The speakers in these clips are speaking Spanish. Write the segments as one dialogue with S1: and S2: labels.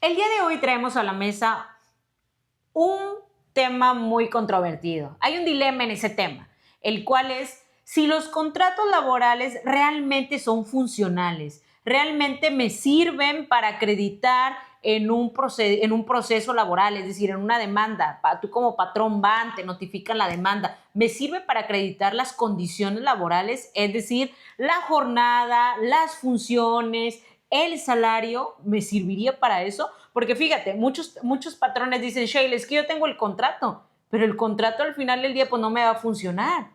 S1: El día de hoy traemos a la mesa un tema muy controvertido. Hay un dilema en ese tema, el cual es si los contratos laborales realmente son funcionales, realmente me sirven para acreditar en un proceso laboral, es decir, en una demanda. Tú como patrón te notifican la demanda. ¿Me sirve para acreditar las condiciones laborales? Es decir, la jornada, las funciones, el salario, ¿me serviría para eso? Porque fíjate, muchos patrones dicen, Sheila, es que yo tengo el contrato, pero el contrato al final del día pues no me va a funcionar.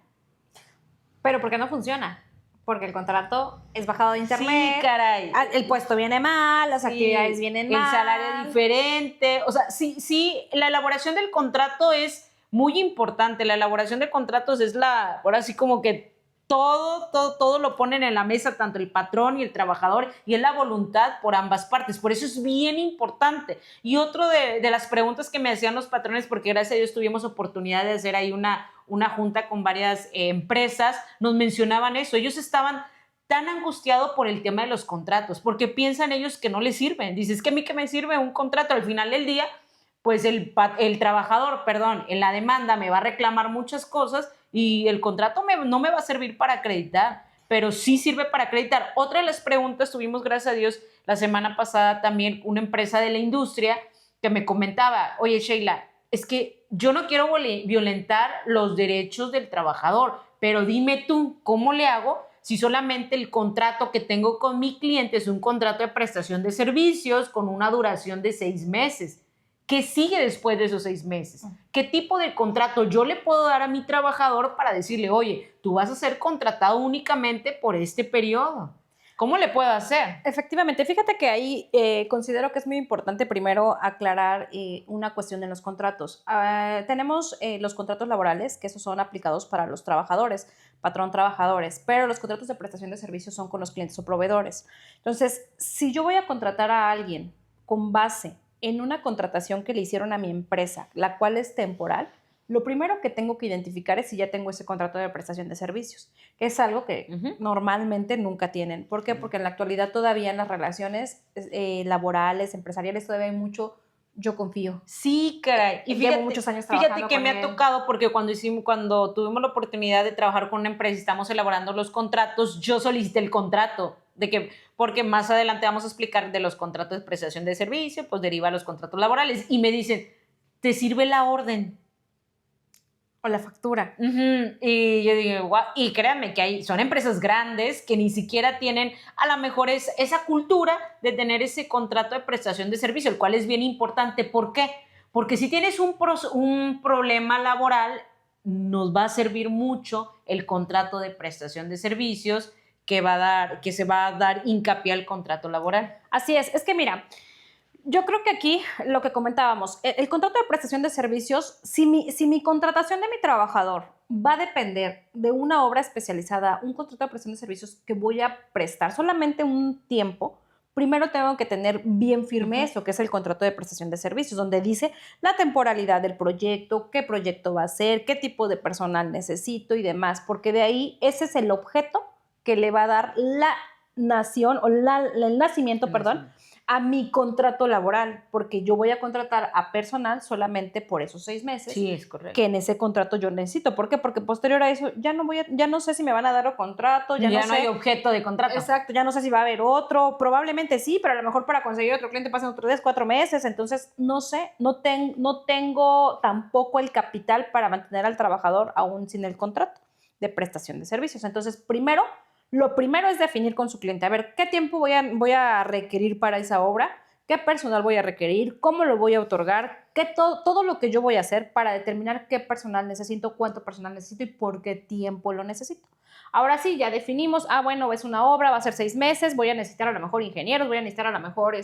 S2: ¿Pero por qué no funciona? Porque el contrato es bajado de internet.
S1: Sí, caray.
S2: El puesto viene mal, las actividades vienen mal.
S1: El salario diferente. O sea, sí, la elaboración del contrato es muy importante. La elaboración de contratos es ahora sí como que todo lo ponen en la mesa, tanto el patrón y el trabajador, y es la voluntad por ambas partes. Por eso es bien importante. Y otro de las preguntas que me hacían los patrones, porque gracias a Dios tuvimos oportunidad de hacer ahí una junta con varias empresas, nos mencionaban eso. Ellos estaban tan angustiados por el tema de los contratos, porque piensan ellos que no les sirven. Dices, que a mí que me sirve un contrato al final del día, pues el trabajador, en la demanda me va a reclamar muchas cosas y el contrato no me va a servir para acreditar, pero sí sirve para acreditar. Otra de las preguntas, tuvimos, gracias a Dios, la semana pasada también una empresa de la industria que me comentaba, oye, Sheila, es que yo no quiero violentar los derechos del trabajador, pero dime tú, ¿cómo le hago si solamente el contrato que tengo con mi cliente es un contrato de prestación de servicios con una duración de 6 meses? ¿Qué sigue después de esos 6 meses? ¿Qué tipo de contrato yo le puedo dar a mi trabajador para decirle, oye, tú vas a ser contratado únicamente por este periodo? ¿Cómo le puedo hacer?
S2: Efectivamente, fíjate que ahí considero que es muy importante primero aclarar una cuestión en los contratos. Tenemos los contratos laborales, que esos son aplicados para los trabajadores, patrón-trabajadores, pero los contratos de prestación de servicios son con los clientes o proveedores. Entonces, si yo voy a contratar a alguien con base en una contratación que le hicieron a mi empresa, la cual es temporal, lo primero que tengo que identificar es si ya tengo ese contrato de prestación de servicios, que es algo que normalmente nunca tienen. ¿Por qué? Porque en la actualidad todavía en las relaciones laborales, empresariales, todavía hay mucho yo confío.
S1: Sí, caray.
S2: Y llevo muchos años trabajando.
S1: Fíjate que me ha tocado porque cuando tuvimos la oportunidad de trabajar con una empresa y estamos elaborando los contratos, yo solicité el contrato porque más adelante vamos a explicar de los contratos de prestación de servicio, pues deriva a los contratos laborales y me dicen, ¿te sirve la orden?
S2: O la factura.
S1: Y yo digo, wow. Y créanme que son empresas grandes que ni siquiera tienen a lo mejor esa cultura de tener ese contrato de prestación de servicio, el cual es bien importante. ¿Por qué? Porque si tienes un problema laboral, nos va a servir mucho el contrato de prestación de servicios que se va a dar hincapié al contrato laboral.
S2: Así es que mira, yo creo que aquí lo que comentábamos, el contrato de prestación de servicios, si mi contratación de mi trabajador va a depender de una obra especializada, un contrato de prestación de servicios que voy a prestar solamente un tiempo, primero tengo que tener bien firme eso, que es el contrato de prestación de servicios, donde dice la temporalidad del proyecto, qué proyecto va a ser, qué tipo de personal necesito y demás, porque de ahí ese es el objeto que le va a dar la nación o el nacimiento, a mi contrato laboral, porque yo voy a contratar a personal solamente por esos 6 meses.
S1: Sí, es correcto.
S2: Que en ese contrato yo necesito. ¿Por qué? Porque posterior a eso ya no sé si me van a dar otro contrato, ya no
S1: hay objeto de contrato.
S2: Exacto, ya no sé si va a haber otro, probablemente sí, pero a lo mejor para conseguir otro cliente pasan otros 3, 4 meses, entonces no sé, no tengo tampoco el capital para mantener al trabajador aún sin el contrato de prestación de servicios. Entonces, lo primero es definir con su cliente, a ver, ¿qué tiempo voy a requerir para esa obra? ¿Qué personal voy a requerir? ¿Cómo lo voy a otorgar? Todo lo que yo voy a hacer para determinar qué personal necesito, cuánto personal necesito y por qué tiempo lo necesito. Ahora sí, ya definimos, bueno, es una obra, va a ser 6 meses, voy a necesitar a lo mejor ingenieros, voy a necesitar a lo mejor,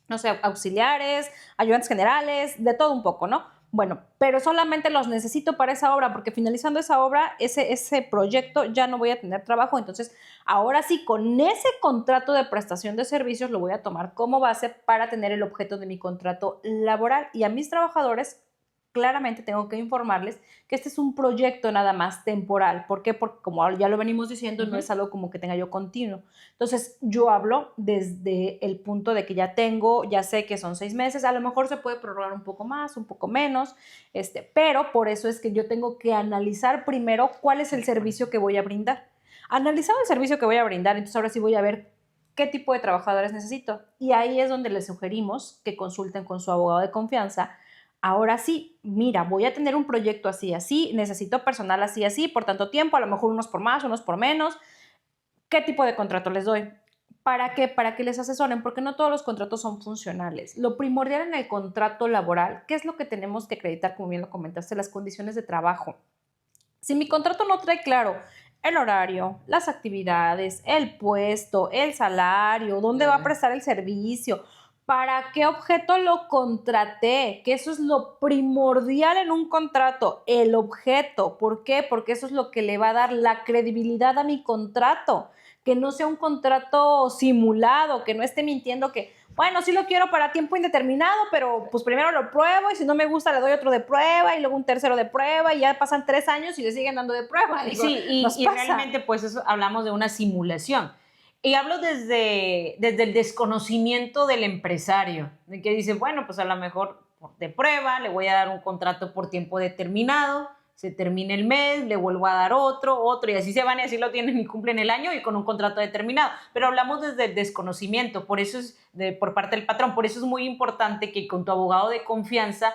S2: no sé, auxiliares, ayudantes generales, de todo un poco, ¿no? Bueno, pero solamente los necesito para esa obra, porque finalizando esa obra, ese proyecto ya no voy a tener trabajo. Entonces, ahora sí, con ese contrato de prestación de servicios lo voy a tomar como base para tener el objeto de mi contrato laboral y a mis trabajadores claramente tengo que informarles que este es un proyecto nada más temporal. ¿Por qué? Porque como ya lo venimos diciendo, no es algo como que tenga yo continuo. Entonces, yo hablo desde el punto de que ya sé que son 6 meses, a lo mejor se puede prorrogar un poco más, un poco menos, pero por eso es que yo tengo que analizar primero cuál es el servicio que voy a brindar. Analizado el servicio que voy a brindar, entonces ahora sí voy a ver qué tipo de trabajadores necesito. Y ahí es donde les sugerimos que consulten con su abogado de confianza. Ahora sí, mira, voy a tener un proyecto así, así, necesito personal así, así, por tanto tiempo, a lo mejor unos por más, unos por menos. ¿Qué tipo de contrato les doy? ¿Para qué? Para que les asesoren, porque no todos los contratos son funcionales. Lo primordial en el contrato laboral, ¿qué es lo que tenemos que acreditar? Como bien lo comentaste, las condiciones de trabajo. Si mi contrato no trae claro el horario, las actividades, el puesto, el salario, dónde va a prestar el servicio, para qué objeto lo contraté, que eso es lo primordial en un contrato, el objeto. ¿Por qué? Porque eso es lo que le va a dar la credibilidad a mi contrato, que no sea un contrato simulado, que no esté mintiendo que, bueno, sí lo quiero para tiempo indeterminado, pero pues primero lo pruebo y si no me gusta le doy otro de prueba y luego un tercero de prueba y ya pasan 3 años y le siguen dando de prueba. Digo,
S1: Sí, y realmente pues eso, hablamos de una simulación. Y hablo desde el desconocimiento del empresario, de que dice, bueno, pues a lo mejor de prueba le voy a dar un contrato por tiempo determinado, se termina el mes, le vuelvo a dar otro, y así se van y así lo tienen y cumplen el año y con un contrato determinado. Pero hablamos desde el desconocimiento, por eso es por parte del patrón, por eso es muy importante que con tu abogado de confianza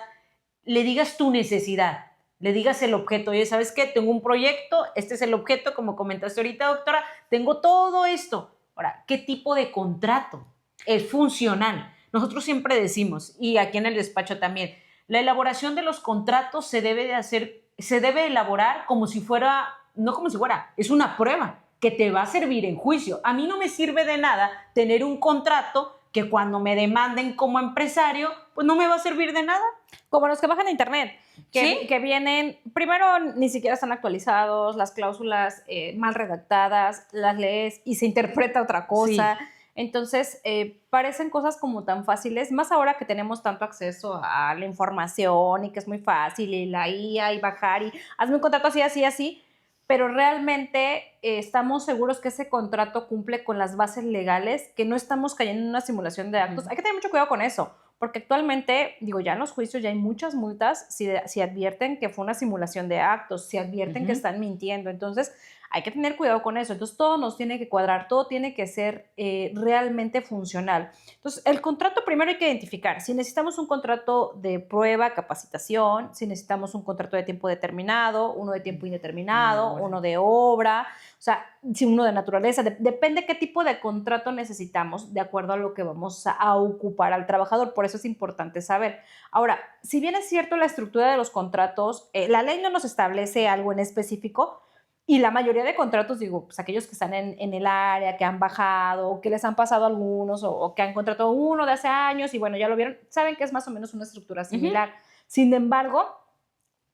S1: le digas tu necesidad, le digas el objeto. Oye, ¿sabes qué? Tengo un proyecto, este es el objeto, como comentaste ahorita, doctora, tengo todo esto. Ahora, ¿qué tipo de contrato es funcional? Nosotros siempre decimos, y aquí en el despacho también, la elaboración de los contratos se debe de hacer, se debe elaborar como si fuera, no como si fuera, es una prueba que te va a servir en juicio. A mí no me sirve de nada tener un contrato que cuando me demanden como empresario, pues no me va a servir de nada.
S2: Como los que bajan a internet,
S1: ¿Sí?
S2: que vienen, primero ni siquiera están actualizados, las cláusulas mal redactadas, las lees y se interpreta otra cosa. Sí. Entonces, parecen cosas como tan fáciles, más ahora que tenemos tanto acceso a la información y que es muy fácil y la IA y bajar y hazme un contrato así, así, así, pero realmente estamos seguros que ese contrato cumple con las bases legales, que no estamos cayendo en una simulación de actos. Hay que tener mucho cuidado con eso, porque actualmente, digo, ya en los juicios ya hay muchas multas si advierten que fue una simulación de actos, si advierten que están mintiendo. Entonces, hay que tener cuidado con eso. Entonces, todo nos tiene que cuadrar, todo tiene que ser realmente funcional. Entonces, el contrato primero hay que identificar. Si necesitamos un contrato de prueba, capacitación, si necesitamos un contrato de tiempo determinado, uno de tiempo indeterminado, uno de obra, o sea, si uno de naturaleza, depende qué tipo de contrato necesitamos de acuerdo a lo que vamos a ocupar al trabajador. Por eso es importante saber. Ahora, si bien es cierto la estructura de los contratos, la ley no nos establece algo en específico, y la mayoría de contratos, digo, pues aquellos que están en el área, que han bajado, que les han pasado algunos, o que han contratado uno de hace años y bueno, ya lo vieron, saben que es más o menos una estructura similar. Sin embargo,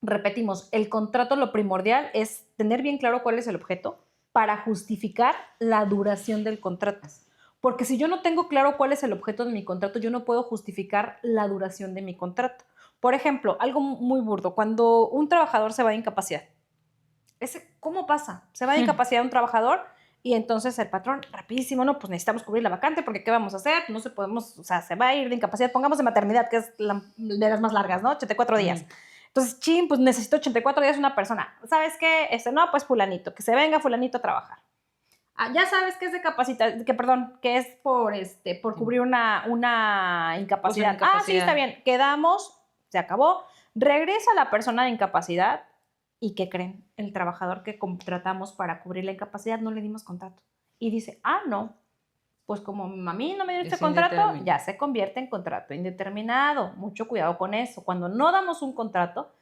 S2: repetimos, el contrato lo primordial es tener bien claro cuál es el objeto para justificar la duración del contrato. Porque si yo no tengo claro cuál es el objeto de mi contrato, yo no puedo justificar la duración de mi contrato. Por ejemplo, algo muy burdo, cuando un trabajador se va de incapacidad, ¿cómo pasa? Se va de incapacidad un trabajador y entonces el patrón, rapidísimo, no, pues necesitamos cubrir la vacante porque ¿qué vamos a hacer? No se podemos, o sea, se va a ir de incapacidad, pongamos de maternidad, que es de las más largas, ¿no? 84 días. Entonces, pues necesito 84 días una persona. ¿Sabes qué? No, pues fulanito, que se venga fulanito a trabajar. Ya sabes que es de capacidad, que es por cubrir una incapacidad.
S1: Pues
S2: Sí, está bien, quedamos, se acabó, regresa la persona de incapacidad. ¿Y qué creen? El trabajador que contratamos para cubrir la incapacidad no le dimos contrato. Y dice, no, pues como a mí no me dio este contrato, ya se convierte en contrato indeterminado. Mucho cuidado con eso. Cuando no damos un contrato,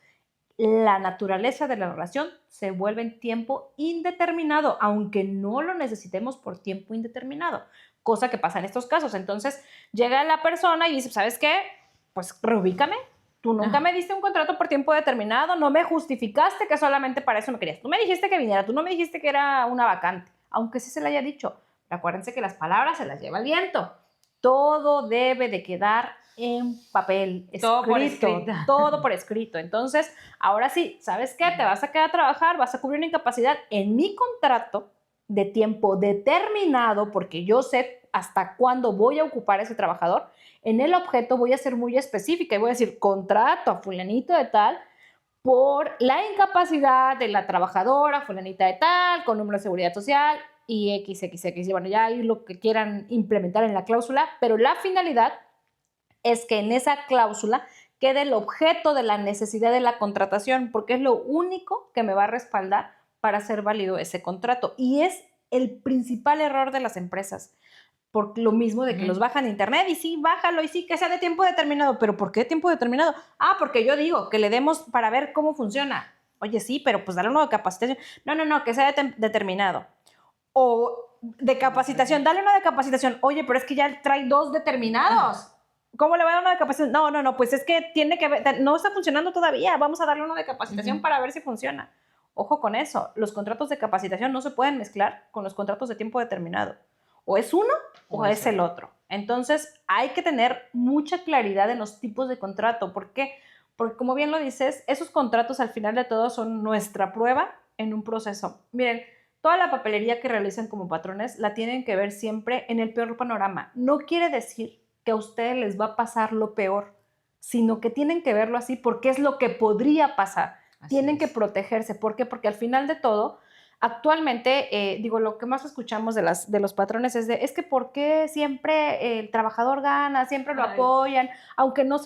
S2: la naturaleza de la relación se vuelve en tiempo indeterminado, aunque no lo necesitemos por tiempo indeterminado. Cosa que pasa en estos casos. Entonces, llega la persona y dice, ¿sabes qué? Pues reubícame. Tú nunca me diste un contrato por tiempo determinado, no me justificaste que solamente para eso me querías. Tú me dijiste que viniera, tú no me dijiste que era una vacante, aunque sí se le haya dicho. Acuérdense que las palabras se las lleva el viento. Todo debe de quedar en papel,
S1: Todo por escrito.
S2: todo por escrito. Entonces, ahora sí, ¿sabes qué? Te vas a quedar a trabajar, vas a cubrir una incapacidad en mi contrato de tiempo determinado, porque yo sé hasta cuándo voy a ocupar a ese trabajador. En el objeto voy a ser muy específica y voy a decir, contrato a fulanito de tal por la incapacidad de la trabajadora, fulanita de tal, con número de seguridad social y XXX. Y bueno, ya ahí lo que quieran implementar en la cláusula, pero la finalidad es que en esa cláusula quede el objeto de la necesidad de la contratación, porque es lo único que me va a respaldar para hacer válido ese contrato. Y es el principal error de las empresas. Por lo mismo de que los bajan de internet y sí, bájalo y sí, que sea de tiempo determinado. ¿Pero por qué tiempo determinado? Ah, porque yo digo que le demos para ver cómo funciona. Oye, sí, pero pues dale uno de capacitación. No, que sea determinado. O de capacitación, dale uno de capacitación. Oye, pero es que ya trae 2 determinados. ¿Cómo le va a dar uno de capacitación? No, pues es que tiene que ver, no está funcionando todavía. Vamos a darle uno de capacitación para ver si funciona. Ojo con eso, los contratos de capacitación no se pueden mezclar con los contratos de tiempo determinado. O es uno o es el otro. Entonces, hay que tener mucha claridad en los tipos de contrato. ¿Por qué? Porque, como bien lo dices, esos contratos al final de todo son nuestra prueba en un proceso. Miren, toda la papelería que realizan como patrones la tienen que ver siempre en el peor panorama. No quiere decir que a ustedes les va a pasar lo peor, sino que tienen que verlo así porque es lo que podría pasar. Tienen que protegerse. ¿Por qué? Porque al final de todo, actualmente, lo que más escuchamos de los patrones es que ¿por qué siempre el trabajador gana? Siempre lo apoyan, aunque no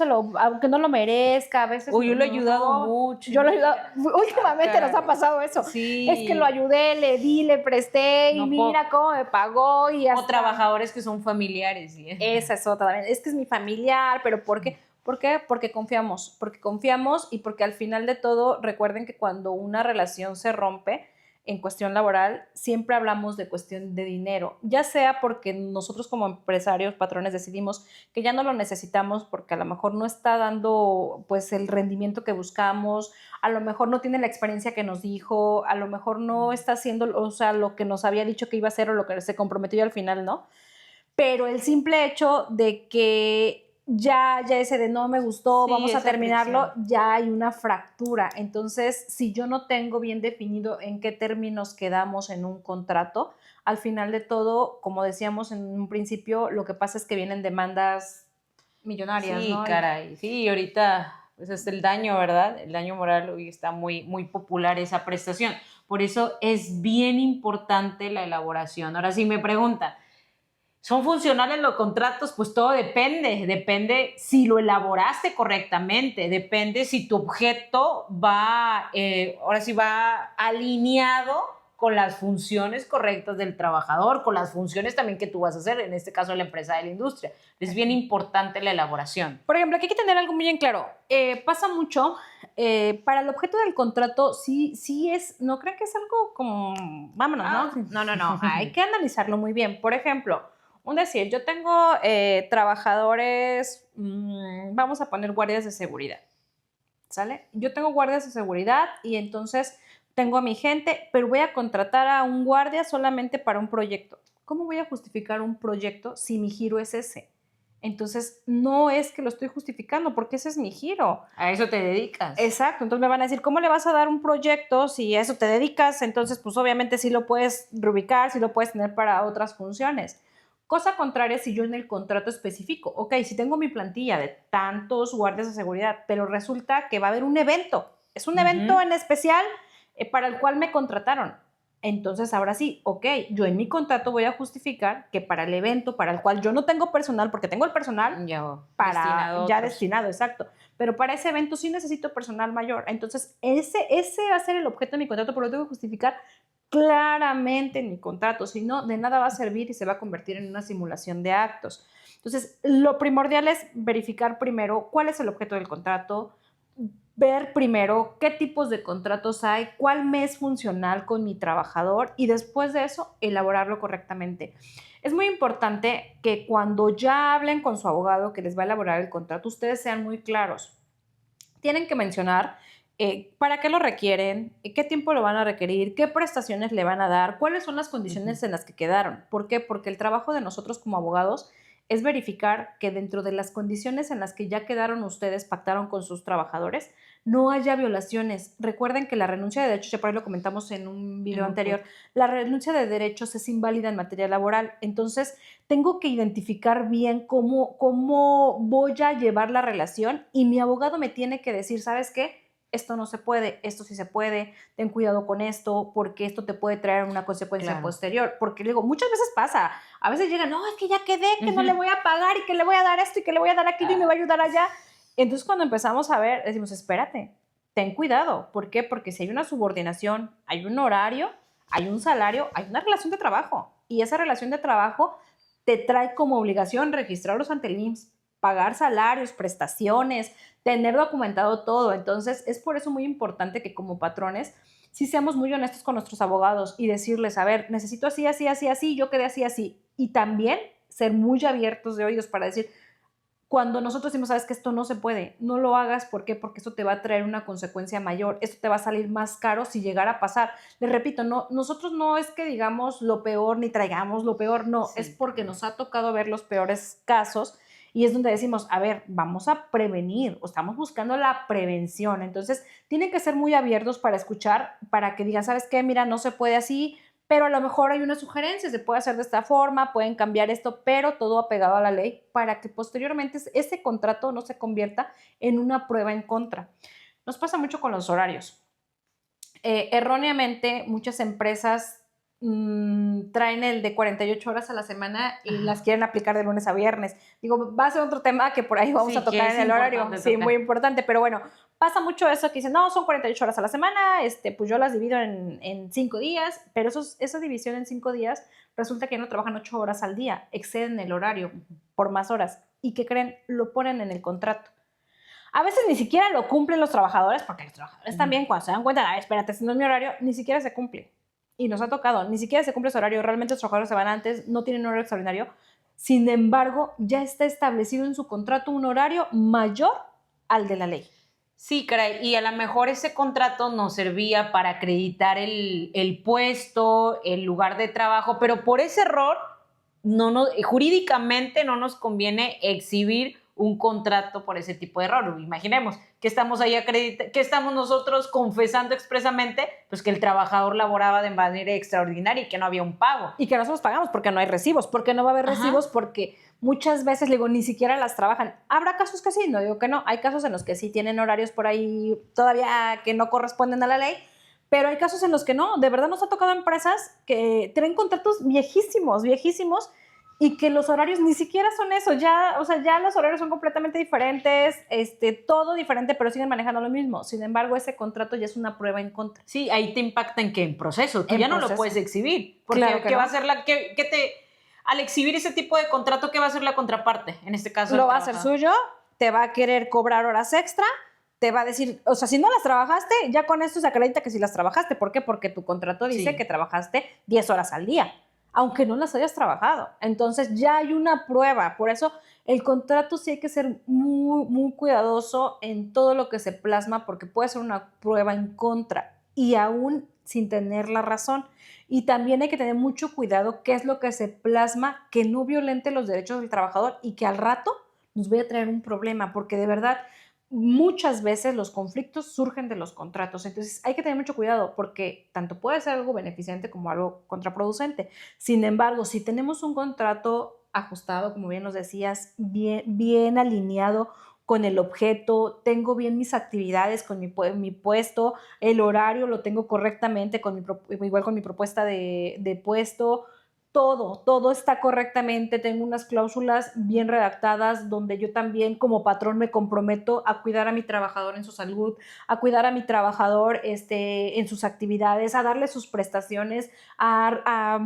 S2: lo merezca, a veces.
S1: Uy, yo lo he ayudado mucho.
S2: Yo lo he ayudado. Últimamente nos ha pasado eso.
S1: Sí.
S2: Es que lo ayudé, le di, le presté y mira cómo me pagó.
S1: O trabajadores que son familiares. ¿Sí?
S2: Esa es otra. Es que es mi familiar, pero ¿por qué? ¿Por qué? Porque confiamos y porque al final de todo, recuerden que cuando una relación se rompe, en cuestión laboral, siempre hablamos de cuestión de dinero, ya sea porque nosotros como empresarios, patrones, decidimos que ya no lo necesitamos porque a lo mejor no está dando pues el rendimiento que buscamos, a lo mejor no tiene la experiencia que nos dijo, a lo mejor no está haciendo, o sea, lo que nos había dicho que iba a hacer o lo que se comprometió al final, ¿no? Pero el simple hecho de que ya ese de no me gustó, vamos a terminarlo, ya hay una fractura. Entonces, si yo no tengo bien definido en qué términos quedamos en un contrato, al final de todo, como decíamos en un principio, lo que pasa es que vienen demandas millonarias, ¿no?
S1: Sí, caray. Sí, ahorita pues es el daño, ¿verdad? El daño moral, hoy está muy, muy popular esa prestación. Por eso es bien importante la elaboración. Ahora, si me preguntan, ¿son funcionales los contratos? Pues todo depende si lo elaboraste correctamente, depende si tu objeto va alineado con las funciones correctas del trabajador, con las funciones también que tú vas a hacer, en este caso la empresa de la industria. Es bien importante la elaboración.
S2: Por ejemplo, aquí hay que tener algo muy en claro. Pasa mucho, para el objeto del contrato, sí es, no creo que es algo como, vámonos, ¿no? No, hay que analizarlo muy bien. Por ejemplo, yo tengo trabajadores, vamos a poner guardias de seguridad, ¿sale? Yo tengo guardias de seguridad y entonces tengo a mi gente, pero voy a contratar a un guardia solamente para un proyecto. ¿Cómo voy a justificar un proyecto si mi giro es ese? Entonces, no es que lo estoy justificando, porque ese es mi giro.
S1: A eso te dedicas.
S2: Exacto, entonces me van a decir, ¿cómo le vas a dar un proyecto si a eso te dedicas? Entonces, pues obviamente sí lo puedes reubicar, sí lo puedes tener para otras funciones. Cosa contraria si yo en el contrato especifico, ok, si tengo mi plantilla de tantos guardias de seguridad, pero resulta que va a haber un evento, es un evento en especial para el cual me contrataron. Entonces, ahora sí, ok, yo en mi contrato voy a justificar que para el evento para el cual yo no tengo personal, porque tengo el personal destinado, exacto, pero para ese evento sí necesito personal mayor. Entonces, ese va a ser el objeto de mi contrato, pero lo tengo que justificar claramente en mi contrato, si no, de nada va a servir y se va a convertir en una simulación de actos. Entonces, lo primordial es verificar primero cuál es el objeto del contrato, ver primero qué tipos de contratos hay, cuál me es funcional con mi trabajador y después de eso, elaborarlo correctamente. Es muy importante que cuando ya hablen con su abogado que les va a elaborar el contrato, ustedes sean muy claros. Tienen que mencionar para qué lo requieren, qué tiempo lo van a requerir, qué prestaciones le van a dar, cuáles son las condiciones en las que quedaron. ¿Por qué? Porque el trabajo de nosotros como abogados es verificar que dentro de las condiciones en las que ya quedaron ustedes, pactaron con sus trabajadores, no haya violaciones. Recuerden que la renuncia de derechos, ya por ahí lo comentamos en un video anterior, la renuncia de derechos es inválida en materia laboral. Entonces, tengo que identificar bien cómo voy a llevar la relación y mi abogado me tiene que decir, ¿sabes qué? Esto no se puede, esto sí se puede, ten cuidado con esto, porque esto te puede traer una consecuencia posterior. Porque digo, muchas veces pasa, a veces llegan, no, es que ya quedé, que no le voy a pagar y que le voy a dar esto y que le voy a dar aquello y me va a ayudar allá. Entonces, cuando empezamos a ver, decimos, espérate, ten cuidado. ¿Por qué? Porque si hay una subordinación, hay un horario, hay un salario, hay una relación de trabajo. Y esa relación de trabajo te trae como obligación registrarlos ante el IMSS, pagar salarios, prestaciones, tener documentado todo. Entonces, es por eso muy importante que como patrones sí seamos muy honestos con nuestros abogados y decirles, a ver, necesito así, así, así, así, yo quedé así, así. Y también ser muy abiertos de oídos para decir, cuando nosotros decimos, sabes que esto no se puede, no lo hagas, ¿por qué? Porque esto te va a traer una consecuencia mayor, esto te va a salir más caro si llegara a pasar. Les repito, no, nosotros no es que digamos lo peor ni traigamos lo peor, no, es porque nos ha tocado ver los peores casos y es donde decimos, a ver, vamos a prevenir, o estamos buscando la prevención. Entonces, tienen que ser muy abiertos para escuchar, para que digan, ¿sabes qué? Mira, no se puede así, pero a lo mejor hay una sugerencia, se puede hacer de esta forma, pueden cambiar esto, pero todo apegado a la ley para que posteriormente ese contrato no se convierta en una prueba en contra. Nos pasa mucho con los horarios. Erróneamente, muchas empresas traen el de 48 horas a la semana y las quieren aplicar de lunes a viernes. Digo, va a ser otro tema que por ahí vamos a tocar en el horario. Sí, muy importante, pero bueno, pasa mucho eso que dicen, no, son 48 horas a la semana, pues yo las divido en 5 días, pero esa división en 5 días resulta que no trabajan 8 horas al día, exceden el horario por más horas. ¿Y qué creen? Lo ponen en el contrato. A veces ni siquiera lo cumplen los trabajadores, porque los trabajadores también cuando se dan cuenta, espérate, si no es mi horario, ni siquiera se cumple. Y nos ha tocado, ni siquiera se cumple ese horario, realmente los trabajadores se van antes, no tienen un horario extraordinario. Sin embargo, ya está establecido en su contrato un horario mayor al de la ley.
S1: Sí, caray, y a lo mejor ese contrato nos servía para acreditar el puesto, el lugar de trabajo, pero por ese error, jurídicamente no nos conviene exhibir un contrato por ese tipo de error. Imaginemos que estamos ahí que estamos nosotros confesando expresamente, pues que el trabajador laboraba de manera extraordinaria y que no había un pago.
S2: Y que nosotros pagamos porque no hay recibos, porque no va a haber recibos, porque muchas veces, digo, ni siquiera las trabajan. Habrá casos que sí, no digo que no, hay casos en los que sí tienen horarios por ahí todavía que no corresponden a la ley, pero hay casos en los que no. De verdad nos ha tocado empresas que tienen contratos viejísimos, y que los horarios ni siquiera son eso, ya, o sea, ya los horarios son completamente diferentes, todo diferente, pero siguen manejando lo mismo. Sin embargo, ese contrato ya es una prueba en contra.
S1: Sí, ahí te impacta en que en proceso, tú ya no lo puedes exhibir, porque
S2: claro
S1: ¿qué va a ser al exhibir ese tipo de contrato, qué va a hacer la contraparte? En este caso,
S2: lo va a hacer suyo, te va a querer cobrar horas extra, te va a decir, o sea, si no las trabajaste, ya con esto se acredita que sí las trabajaste. ¿Por qué? Porque tu contrato dice que trabajaste 10 horas al día, aunque no las hayas trabajado. Entonces ya hay una prueba. Por eso el contrato sí hay que ser muy, muy cuidadoso en todo lo que se plasma, porque puede ser una prueba en contra y aún sin tener la razón. Y también hay que tener mucho cuidado qué es lo que se plasma, que no violente los derechos del trabajador y que al rato nos vaya a traer un problema, porque de verdad muchas veces los conflictos surgen de los contratos. Entonces hay que tener mucho cuidado porque tanto puede ser algo beneficiante como algo contraproducente. Sin embargo, si tenemos un contrato ajustado, como bien nos decías, bien alineado con el objeto, tengo bien mis actividades con mi puesto, el horario lo tengo correctamente, igual con mi propuesta de puesto, todo está correctamente, tengo unas cláusulas bien redactadas donde yo también como patrón me comprometo a cuidar a mi trabajador en su salud, a cuidar a mi trabajador en sus actividades, a darle sus prestaciones, a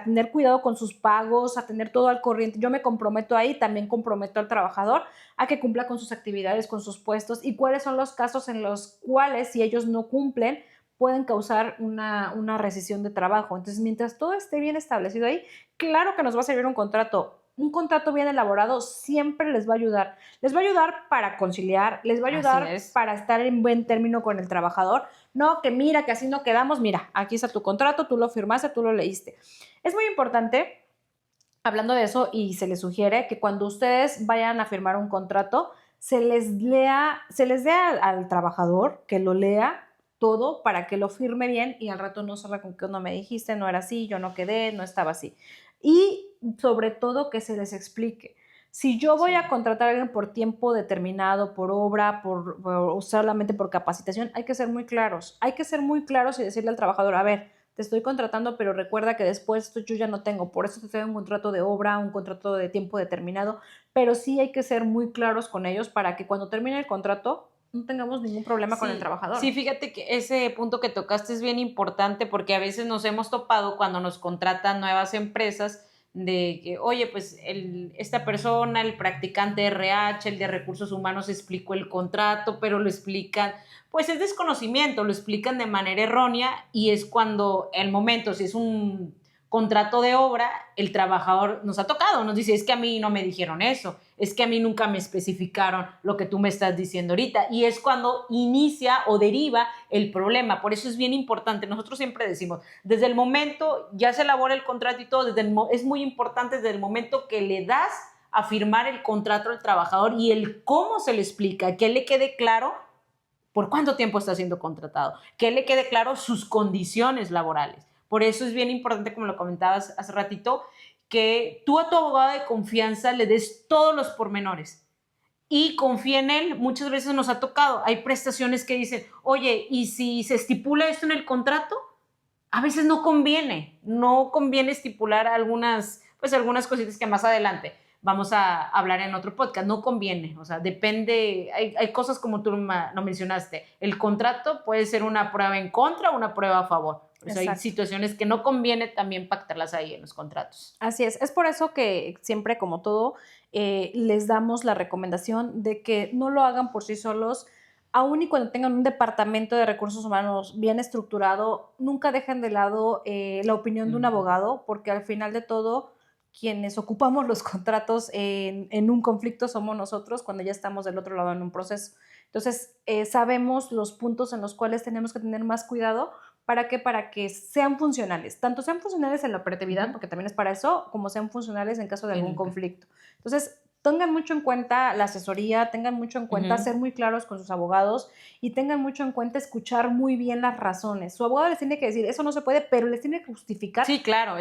S2: tener cuidado con sus pagos, a tener todo al corriente. Yo me comprometo ahí, también comprometo al trabajador a que cumpla con sus actividades, con sus puestos y cuáles son los casos en los cuales si ellos no cumplen, pueden causar una rescisión de trabajo. Entonces, mientras todo esté bien establecido ahí, claro que nos va a servir un contrato. Un contrato bien elaborado siempre les va a ayudar. Les va a ayudar para conciliar, les va a ayudar para estar en buen término con el trabajador. No, que mira, que así no quedamos, mira, aquí está tu contrato, tú lo firmaste, tú lo leíste. Es muy importante hablando de eso, y se les sugiere que cuando ustedes vayan a firmar un contrato, se les lea al trabajador que lo lea todo para que lo firme bien y al rato no salga con que no me dijiste, no era así, yo no quedé, no estaba así. Y sobre todo que se les explique. Si yo voy a contratar a alguien por tiempo determinado, por obra, por solamente por capacitación, hay que ser muy claros. Hay que ser muy claros y decirle al trabajador, a ver, te estoy contratando, pero recuerda que después esto yo ya no tengo, por eso te doy un contrato de obra, un contrato de tiempo determinado, pero sí hay que ser muy claros con ellos para que cuando termine el contrato no tengamos ningún problema con el trabajador.
S1: Sí, fíjate que ese punto que tocaste es bien importante porque a veces nos hemos topado cuando nos contratan nuevas empresas de que, oye, pues esta persona, el practicante RH, el de recursos humanos explicó el contrato, pero lo explican, pues es desconocimiento, lo explican de manera errónea y es cuando el momento, si es un contrato de obra, el trabajador nos ha tocado, nos dice, es que a mí no me dijeron eso, es que a mí nunca me especificaron lo que tú me estás diciendo ahorita, y es cuando inicia o deriva el problema. Por eso es bien importante, nosotros siempre decimos, desde el momento, ya se elabora el contrato y todo, es muy importante desde el momento que le das a firmar el contrato al trabajador y el cómo se le explica, que le quede claro por cuánto tiempo está siendo contratado, que le quede claro sus condiciones laborales. Por eso es bien importante, como lo comentabas hace ratito, que tú a tu abogado de confianza le des todos los pormenores y confía en él. Muchas veces nos ha tocado, hay prestaciones que dicen, oye, ¿y si se estipula esto en el contrato? A veces no conviene estipular algunas cositas que más adelante vamos a hablar en otro podcast. No conviene, o sea, depende, hay cosas como tú lo mencionaste, el contrato puede ser una prueba en contra o una prueba a favor. Por eso hay situaciones que no conviene también pactarlas ahí en los contratos.
S2: Así es por eso que siempre, como todo, les damos la recomendación de que no lo hagan por sí solos. Aún y cuando tengan un departamento de recursos humanos bien estructurado, nunca dejen de lado la opinión de un abogado, porque al final de todo, quienes ocupamos los contratos en un conflicto somos nosotros cuando ya estamos del otro lado en un proceso. Entonces, sabemos los puntos en los cuales tenemos que tener más cuidado. ¿Para qué? Para que sean funcionales. Tanto sean funcionales en la operatividad, porque también es para eso, como sean funcionales en caso de algún conflicto. Entonces, tengan mucho en cuenta la asesoría, tengan mucho en cuenta ser muy claros con sus abogados y tengan mucho en cuenta escuchar muy bien las razones. Su abogado les tiene que decir, eso no se puede, pero les tiene que justificar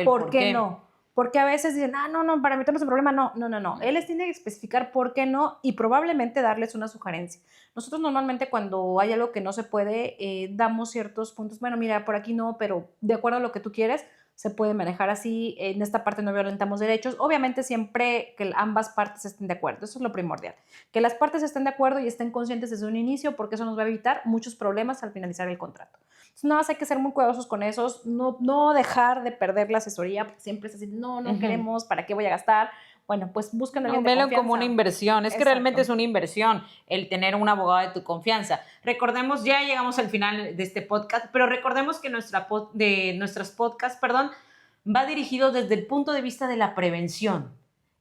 S2: por qué no. Porque a veces dicen, no, para meternos en problema, no. Él les tiene que especificar por qué no y probablemente darles una sugerencia. Nosotros normalmente cuando hay algo que no se puede, damos ciertos puntos. Bueno, mira, por aquí no, pero de acuerdo a lo que tú quieres, se puede manejar así. En esta parte no violentamos derechos. Obviamente siempre que ambas partes estén de acuerdo. Eso es lo primordial. Que las partes estén de acuerdo y estén conscientes desde un inicio, porque eso nos va a evitar muchos problemas al finalizar el contrato. Entonces, nada más hay que ser muy cuidadosos con esos, no dejar de perder la asesoría, porque siempre es así, no queremos, ¿para qué voy a gastar? Bueno, pues busquen a alguien de confianza.
S1: Velo como una inversión, es que realmente es una inversión el tener un abogado de tu confianza. Recordemos, ya llegamos al final de este podcast, pero recordemos que nuestros podcasts, va dirigido desde el punto de vista de la prevención.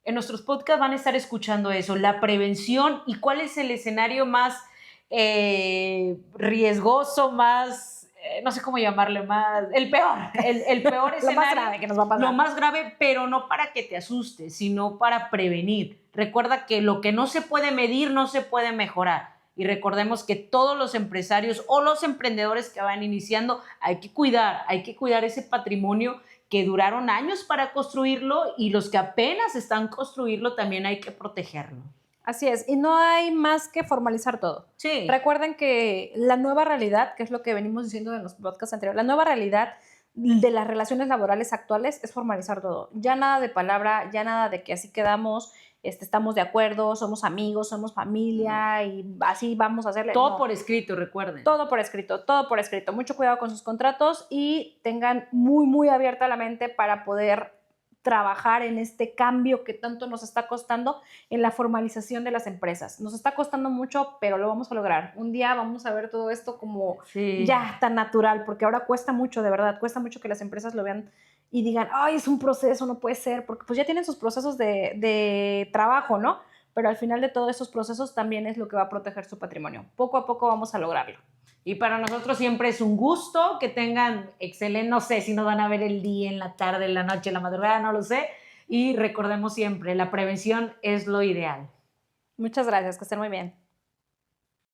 S1: En nuestros podcasts van a estar escuchando eso, la prevención y cuál es el escenario más riesgoso, más no sé cómo llamarle, más el peor escenario,
S2: lo más grave que nos va a pasar.
S1: Lo más grave, pero no para que te asustes, sino para prevenir. Recuerda que lo que no se puede medir no se puede mejorar. Y recordemos que todos los empresarios o los emprendedores que van iniciando hay que cuidar ese patrimonio que duraron años para construirlo y los que apenas están construirlo también hay que protegerlo.
S2: Así es, y no hay más que formalizar todo.
S1: Sí.
S2: Recuerden que la nueva realidad, que es lo que venimos diciendo en los podcasts anteriores, la nueva realidad de las relaciones laborales actuales es formalizar todo. Ya nada de palabra, ya nada de que así quedamos, estamos de acuerdo, somos amigos, somos familia y así vamos a hacerle.
S1: Todo por escrito, recuerden.
S2: Todo por escrito. Mucho cuidado con sus contratos y tengan muy, muy abierta la mente para poder trabajar en este cambio que tanto nos está costando en la formalización de las empresas. Nos está costando mucho, pero lo vamos a lograr. Un día vamos a ver todo esto como ya tan natural, porque ahora cuesta mucho, de verdad, cuesta mucho que las empresas lo vean y digan, ay, es un proceso, no puede ser, porque pues ya tienen sus procesos de trabajo, ¿no? Pero al final de todos esos procesos también es lo que va a proteger su patrimonio. Poco a poco vamos a lograrlo.
S1: Y para nosotros siempre es un gusto que tengan excelente, no sé si nos van a ver el día, en la tarde, en la noche, en la madrugada, no lo sé. y recordemos siempre, la prevención es lo ideal.
S2: Muchas gracias, que estén muy bien.